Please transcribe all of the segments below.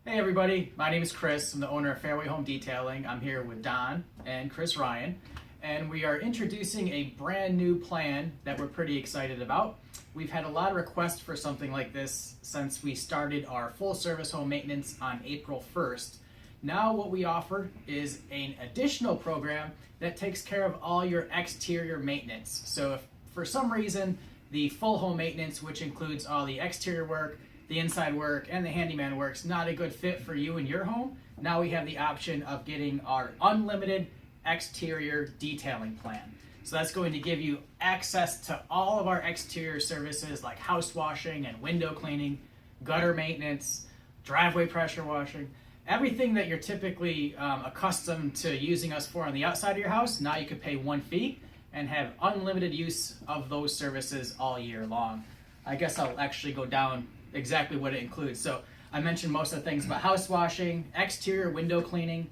Hey everybody, my name is Chris. I'm the owner of Fairway Home Detailing. I'm here with Don and Chris Ryan, and we are introducing a brand new plan that we're pretty excited about. We've had a lot of requests for something like this since we started our full service home maintenance on April 1st. Now what we offer is an additional program that takes care of all your exterior maintenance. So if for some reason the full home maintenance, which includes all the exterior work, the inside work, and the handyman work's not a good fit for you and your home, now we have the option of getting our unlimited exterior detailing plan. So that's going to give you access to all of our exterior services like house washing and window cleaning, gutter maintenance, driveway pressure washing, everything that you're typically accustomed to using us for on the outside of your house. Now you could pay one fee and have unlimited use of those services all year long. I guess I'll actually go down exactly what it includes. So I mentioned most of the things about house washing, exterior window cleaning,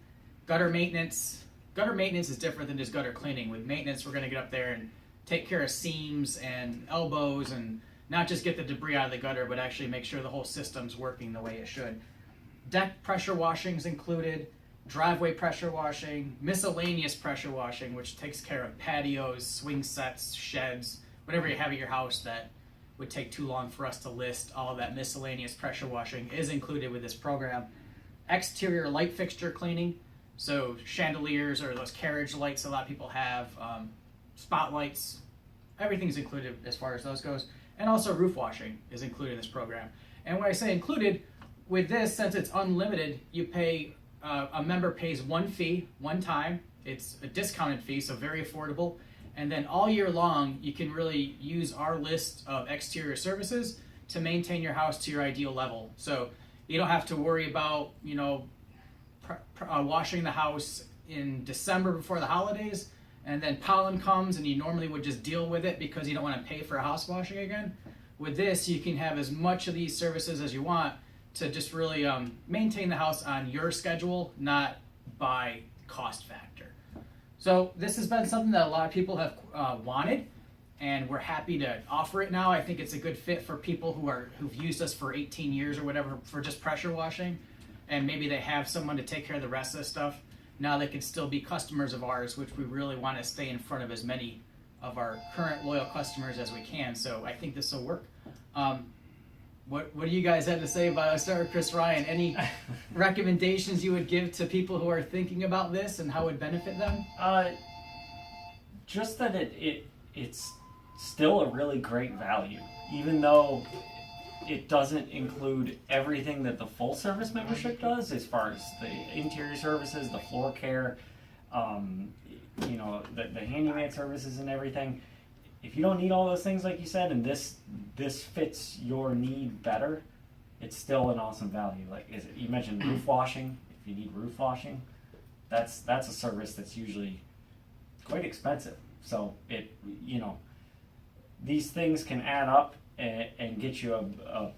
gutter maintenance. Gutter maintenance is different than just gutter cleaning. With maintenance, we're going to get up there and take care of seams and elbows and not just get the debris out of the gutter, but actually make sure the whole system's working the way it should. Deck pressure washing is included, driveway pressure washing, miscellaneous pressure washing, which takes care of patios, swing sets, sheds, whatever you have at your house that would take too long for us to list. All of that miscellaneous pressure washing is included with this program. Exterior light fixture cleaning, so chandeliers or those carriage lights a lot of people have, spotlights, everything's included as far as those goes. And also roof washing is included in this program. And when I say included, with this, since it's unlimited, you pay, a member pays one fee, one time. It's a discounted fee, so very affordable. And then all year long, you can really use our list of exterior services to maintain your house to your ideal level. So you don't have to worry about, washing the house in December before the holidays, and then pollen comes and you normally would just deal with it because you don't want to pay for a house washing again. With this, you can have as much of these services as you want to just really maintain the house on your schedule, not by cost factor. So this has been something that a lot of people have wanted, and we're happy to offer it now. I think it's a good fit for people who've used us for 18 years or whatever for just pressure washing, and maybe they have someone to take care of the rest of the stuff. Now they can still be customers of ours, which we really want to stay in front of as many of our current loyal customers as we can. So I think this will work. What do you guys have to say about it? Start with Chris Ryan. Any recommendations you would give to people who are thinking about this and how it would benefit them? Just that it's still a really great value, even though it doesn't include everything that the full service membership does, as far as the interior services, the floor care, the handyman services and everything. If you don't need all those things, like you said, and this fits your need better, it's still an awesome value. Like you mentioned roof washing. If you need roof washing, that's a service that's usually quite expensive. So these things can add up and get you a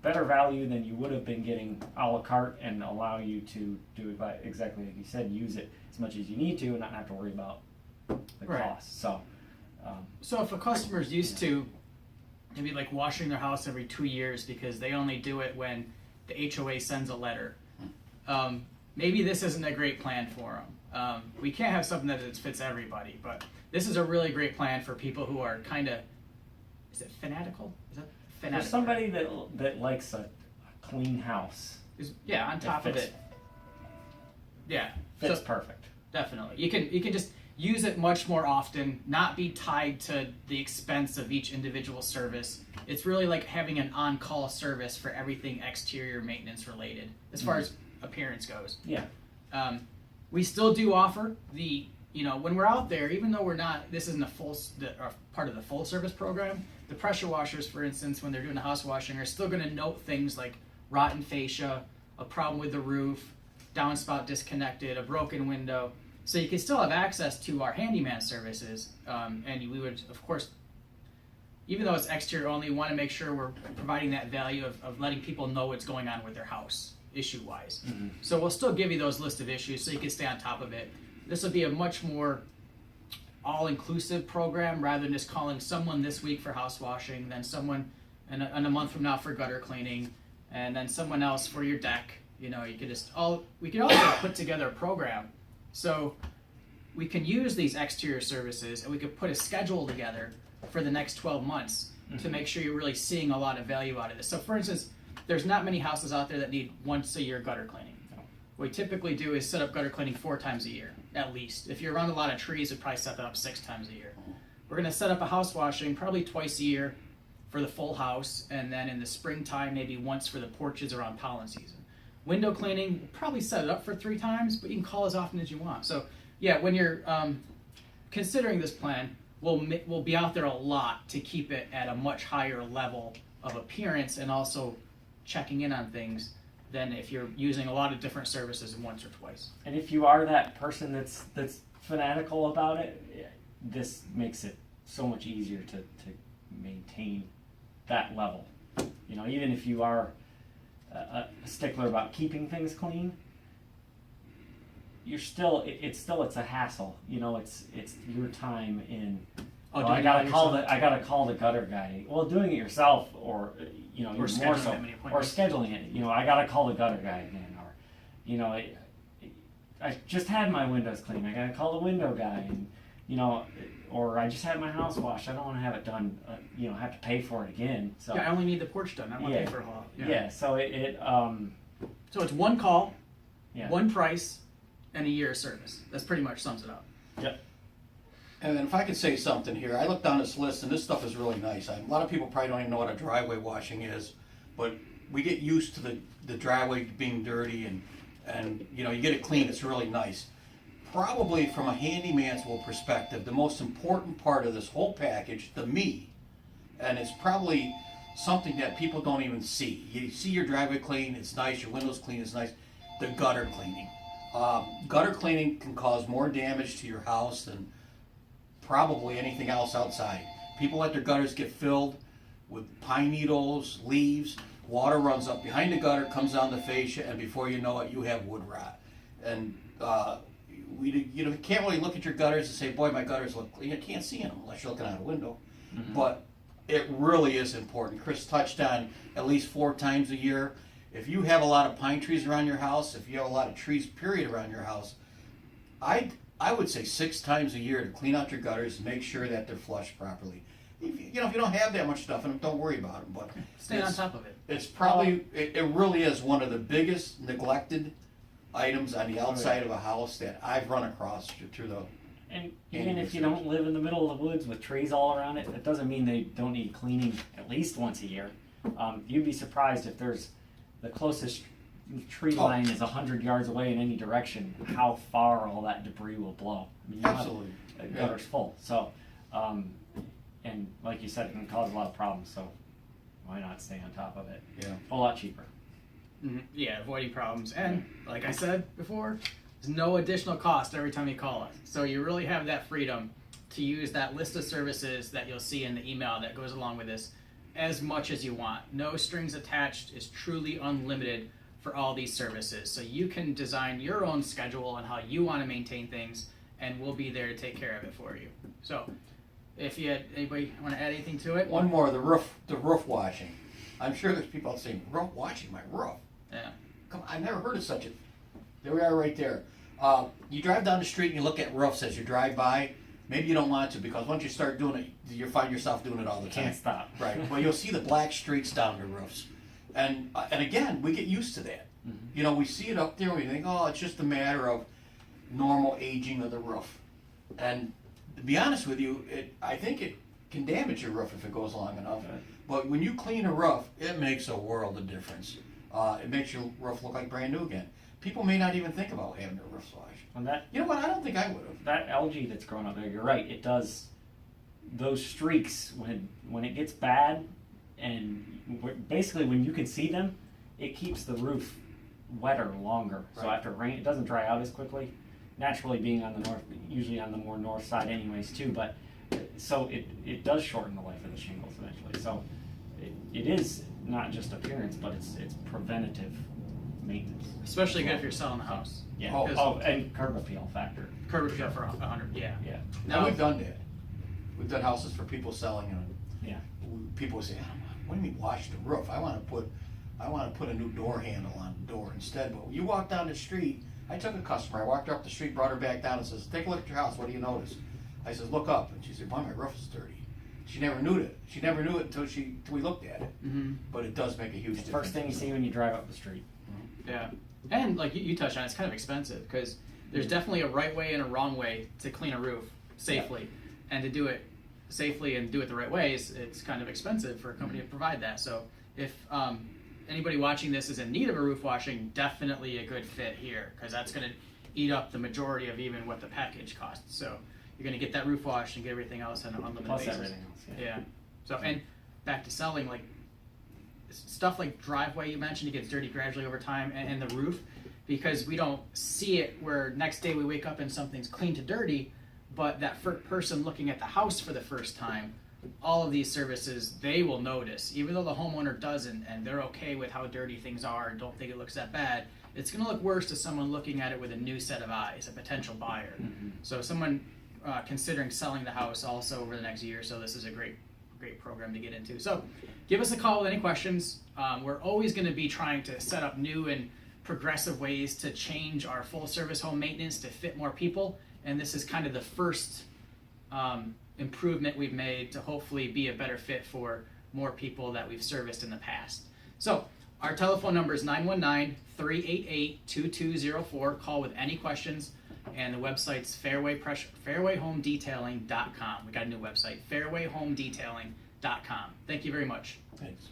better value than you would have been getting a la carte, and allow you to do it by exactly like you said, use it as much as you need to and not have to worry about the cost. So if a customer's used to maybe like washing their house every 2 years because they only do it when the HOA sends a letter, maybe this isn't a great plan for them. We can't have something that fits everybody, but this is a really great plan for people who are kind of, is it fanatical? Is that fanatical? For somebody that likes a clean house. On top of it. Yeah. Fits perfect. Definitely. You can just use it much more often, not be tied to the expense of each individual service. It's really like having an on-call service for everything exterior maintenance related, as far as appearance goes. Yeah. We still do offer when we're out there, even though this isn't part of the full service program, the pressure washers, for instance, when they're doing the house washing, are still going to note things like rotten fascia, a problem with the roof, downspout disconnected, a broken window. So you can still have access to our handyman services, and we would, of course, even though it's exterior only, want to make sure we're providing that value of letting people know what's going on with their house, issue-wise. Mm-hmm. So we'll still give you those list of issues so you can stay on top of it. This will be a much more all-inclusive program rather than just calling someone this week for house washing, then someone and a month from now for gutter cleaning, and then someone else for your deck, You know, we could also put together a program so we can use these exterior services and we could put a schedule together for the next 12 months to make sure you're really seeing a lot of value out of this. So for instance, there's not many houses out there that need once a year gutter cleaning. What we typically do is set up gutter cleaning 4 times a year, at least. If you're around a lot of trees, we'd probably set that up 6 times a year. We're gonna set up a house washing probably twice a year for the full house, and then in the springtime, maybe once for the porches around pollen season. Window cleaning, we'll probably set it up for 3 times, but you can call as often as you want. So yeah, when you're considering this plan, we'll be out there a lot to keep it at a much higher level of appearance and also checking in on things than if you're using a lot of different services once or twice. And if you are that person that's fanatical about it, this makes it so much easier to maintain that level. You know, even if you are a stickler about keeping things clean, you're still it's a hassle. You know, it's your time in. Oh, I gotta call the gutter guy. Well, doing it yourself, or you know, Or even more scheduling so, that many or appointments. scheduling it. You know, I gotta call the gutter guy again, or you know, I just had my windows cleaned. I gotta call the window guy, and you know, or I just had my house washed. I don't want to have it done. You know, have to pay for it again. So Yeah, I only need the porch done. I don't want to pay for a haul. yeah. So So it's one call, yeah. one price, and a year of service. That's pretty much sums it up. Yep. And then if I could say something here, I looked down this list and this stuff is really nice. A lot of people probably don't even know what a driveway washing is, but we get used to the driveway being dirty and you know, you get it clean, it's really nice. Probably from a handyman's perspective, the most important part of this whole package, to me, and it's probably something that people don't even see. You see your driveway clean, it's nice, your windows clean, it's nice. The gutter cleaning. Gutter cleaning can cause more damage to your house than probably anything else outside. People let their gutters get filled with pine needles, leaves, water runs up behind the gutter, comes down the fascia, and before you know it, you have wood rot. And you can't really look at your gutters and say, boy, my gutters look, you can't see them unless you're looking out a window. Mm-hmm. But it really is important. Chris touched on at least 4 times a year. If you have a lot of pine trees around your house, if you have a lot of trees, period, around your house, I would say 6 times a year to clean out your gutters and make sure that they're flushed properly. If you don't have that much stuff in them, don't worry about them. But Stay on top of it. It's probably, it really is one of the biggest neglected items on the outside of a house that I've run across through the. And even if you don't live in the middle of the woods with trees all around it, that doesn't mean they don't need cleaning at least once a year. You'd be surprised if there's the closest tree line is 100 yards away in any direction, how far all that debris will blow. I mean, Absolutely. The gutter's full. So, and like you said, it can cause a lot of problems. So, why not stay on top of it? Yeah. A whole lot cheaper. Mm-hmm. Yeah, avoiding problems. And like I said before, there's no additional cost every time you call us. So you really have that freedom to use that list of services that you'll see in the email that goes along with this as much as you want. No strings attached. Is truly unlimited for all these services. So you can design your own schedule on how you want to maintain things, and we'll be there to take care of it for you. So if you had, anybody want to add anything to it? One more, the roof washing. I'm sure there's people out saying, roof washing my roof. Yeah. Come on, I've never heard of such a. There we are, right there. You drive down the street and you look at roofs as you drive by. Maybe you don't want to, because once you start doing it, you find yourself doing it all the time. Can't stop. Right. Well, you'll see the black streaks down the roofs, and again, we get used to that. Mm-hmm. You know, we see it up there, and we think, oh, it's just a matter of normal aging of the roof. And to be honest with you, I think it can damage your roof if it goes long enough. Okay. But when you clean a roof, it makes a world of difference. It makes your roof look like brand new again. People may not even think about having their roofs washed. And that, You know what? I don't think I would have. that algae that's growing up there, you're right, it does, those streaks, when it gets bad, and basically when you can see them, it keeps the roof wetter longer. So Right. after it rain, it doesn't dry out as quickly. Naturally being on the north, usually on the more north side anyways too, but so it does shorten the life of the shingles eventually. So it is not just appearance, but it's preventative maintenance. Especially good if you're selling the house. Yeah. Oh, And curb appeal factor. Curb appeal for 100. Yeah. Yeah. Now we've done that. We've done houses for people selling, and Yeah. people say, "What do you mean wash the roof? I want to put I want to put a new door handle on the door instead. But when you walk down the street, I took a customer, I walked her up the street, brought her back down and says, take a look at your house, what do you notice? I says, look up. And she said, why, my roof is dirty. She never knew it. She never knew it until we looked at it. Mm-hmm. But it does make a huge difference. First thing you see when you drive up the street. Yeah, and like you touched on, it's kind of expensive because there's definitely a right way and a wrong way to clean a roof safely, and to do it safely and do it the right way it's kind of expensive for a company to provide that. So if anybody watching this is in need of a roof washing, definitely a good fit here because that's going to eat up the majority of even what the package costs. So you're going to get that roof wash and get everything else on an unlimited Plus basis. everything else. Yeah. So and back to selling, like stuff like driveway you mentioned, it gets dirty gradually over time, and the roof, because we don't see it where next day we wake up and something's clean to dirty, but that person looking at the house for the first time, all of these services they will notice, even though the homeowner doesn't and they're okay with how dirty things are and don't think it looks that bad. It's going to look worse to someone looking at it with a new set of eyes, a potential buyer. Mm-hmm. So someone considering selling the house also over the next year, so this is a great program to get into. So give us a call with any questions. We're always going to be trying to set up new and progressive ways to change our full service home maintenance to fit more people, and this is kind of the first improvement we've made to hopefully be a better fit for more people that we've serviced in the past. So our telephone number is 919-388-2204. Call with any questions, and the website's fairwayhomedetailing.com. We got a new website, fairwayhomedetailing.com. Thank you very much. Thanks.